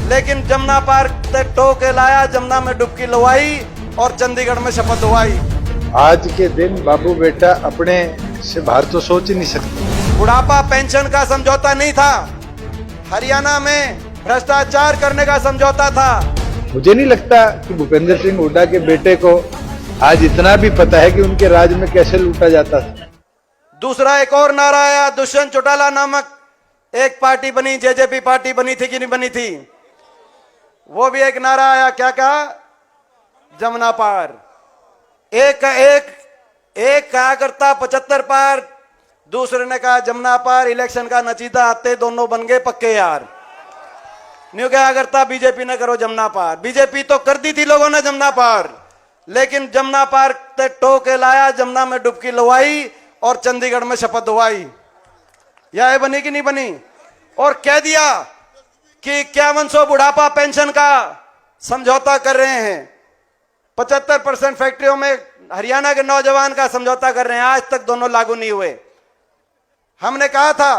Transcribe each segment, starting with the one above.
लेकिन जमुना पार तक टो के लाया, जमुना में डुबकी लवाई और चंडीगढ़ में शपथ हुआई। आज के दिन बाबू बेटा अपने से बाहर तो सोच ही नहीं सकते। बुढ़ापा पेंशन का समझौता नहीं था, हरियाणा में भ्रष्टाचार करने का समझौता था। मुझे नहीं लगता कि भूपेंद्र सिंह हुड्डा के बेटे को आज इतना भी पता है कि उनके राज्य में कैसे लूटा जाता था। दूसरा एक और नारा आया, दुष्यंत चौटाला नामक एक पार्टी बनी, जेजेपी पार्टी बनी थी कि नहीं बनी थी, वो भी एक नारा आया। क्या कहा? जमुना पार। एक कहा करता 75 पार, दूसरे ने कहा जमुना पार। इलेक्शन का नतीजा आते दोनों बन गए पक्के यार। न्यू क्या करता बीजेपी ने करो जमुना पार। बीजेपी तो कर दी थी लोगों ने जमुना पार, लेकिन जमुना पार तक टो के लाया, जमुना में डुबकी लवाई और चंडीगढ़ में शपथ हुआई। यह बनी कि नहीं बनी? और कह दिया कि 5100 बुढ़ापा पेंशन का समझौता कर रहे हैं, 75% फैक्ट्रियों में हरियाणा के नौजवान का समझौता कर रहे हैं। आज तक दोनों लागू नहीं हुए। हमने कहा था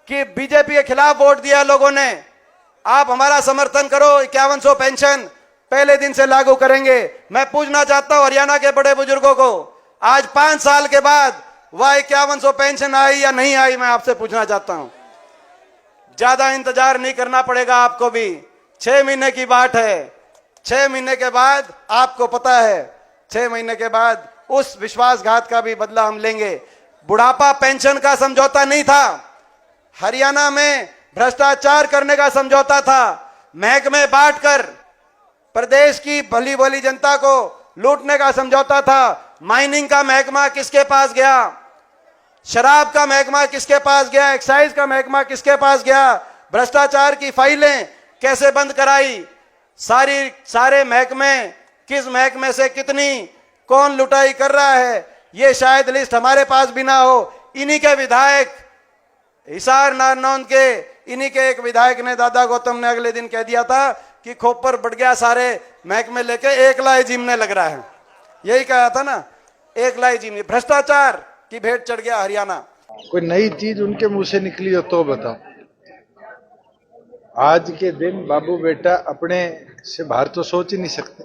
कि बीजेपी के खिलाफ वोट दिया लोगों ने, आप हमारा समर्थन करो, 5100 पेंशन पहले दिन से लागू करेंगे। मैं पूछना चाहता हूं हरियाणा के बड़े बुजुर्गों को, आज 5 साल के बाद वह 5100 पेंशन आई या नहीं आई, मैं आपसे पूछना चाहता हूं। ज्यादा इंतजार नहीं करना पड़ेगा आपको भी, 6 महीने की बात है। 6 महीने के बाद आपको पता है, 6 महीने के बाद उस विश्वासघात का भी बदला हम लेंगे। बुढ़ापा पेंशन का समझौता नहीं था, हरियाणा में भ्रष्टाचार करने का समझौता था। महकमे बांटकर प्रदेश की भली भली जनता को लूटने का समझौता था। माइनिंग का महकमा किसके पास गया? शराब का महकमा किसके पास गया? एक्साइज का महकमा किसके पास गया? भ्रष्टाचार की फाइलें कैसे बंद कराई? सारे महकमे, किस महकमे से कितनी कौन लुटाई कर रहा है, ये शायद लिस्ट हमारे पास भी ना हो। इन्हीं के विधायक, हिसार नारनौंद के इन्हीं के एक विधायक ने, दादा गौतम ने अगले दिन कह दिया था कि खोपर बढ़ गया, सारे महकमे लेके एक लाई जीमने लग रहा है। यही कहा था ना, एक लाई जीमने। भ्रष्टाचार की भेंट चढ़ गया हरियाणा। कोई नई चीज उनके मुंह से निकली हो तो बताओ। आज के दिन बाबू बेटा अपने से बाहर तो सोच ही नहीं सकते।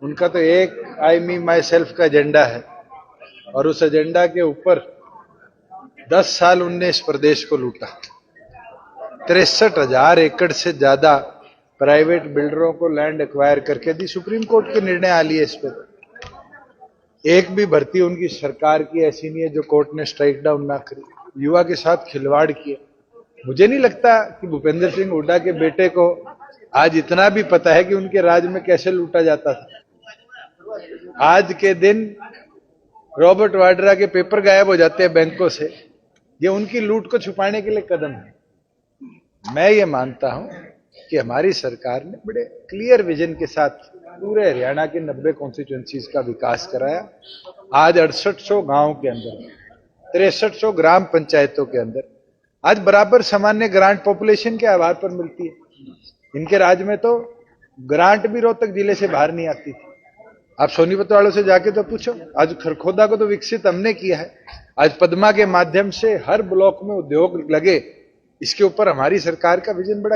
उनका तो एक आई मी माई सेल्फ का एजेंडा है, और उस एजेंडा के ऊपर 10 साल उनने इस प्रदेश को लूटा। 63,000 एकड़ से ज्यादा प्राइवेट बिल्डरों को लैंड एक्वायर करके दी। सुप्रीम कोर्ट के निर्णय आ लिए इस पर। एक भी भर्ती उनकी सरकार की ऐसी नहीं है जो कोर्ट ने स्ट्राइक डाउन ना करी। युवा के साथ खिलवाड़ किया। मुझे नहीं लगता कि भूपेंद्र सिंह हुड्डा के बेटे को आज इतना भी पता है कि उनके राज्य में कैसे लूटा जाता था। आज के दिन रॉबर्ट वाड्रा के पेपर गायब हो जाते हैं बैंकों से, ये उनकी लूट को छुपाने के लिए कदम है। मैं ये मानता हूं कि हमारी सरकार ने बड़े क्लियर विजन के साथ पूरे हरियाणा के 90 कॉन्स्टिट्यूएंसीज का विकास कराया। आज 6800 गांव के अंदर, 6300 ग्राम पंचायतों के अंदर आज बराबर सामान्य ग्रांट पॉपुलेशन के आधार पर मिलती है। इनके राज्य में तो ग्रांट भी रोहतक जिले से बाहर नहीं आती थी। आप सोनीपत वालों से जाके तो पूछो। आज खरखोदा को तो विकसित हमने किया है। आज पद्मा के माध्यम से हर ब्लॉक में उद्योग लगे, इसके ऊपर हमारी सरकार का विजन बड़ा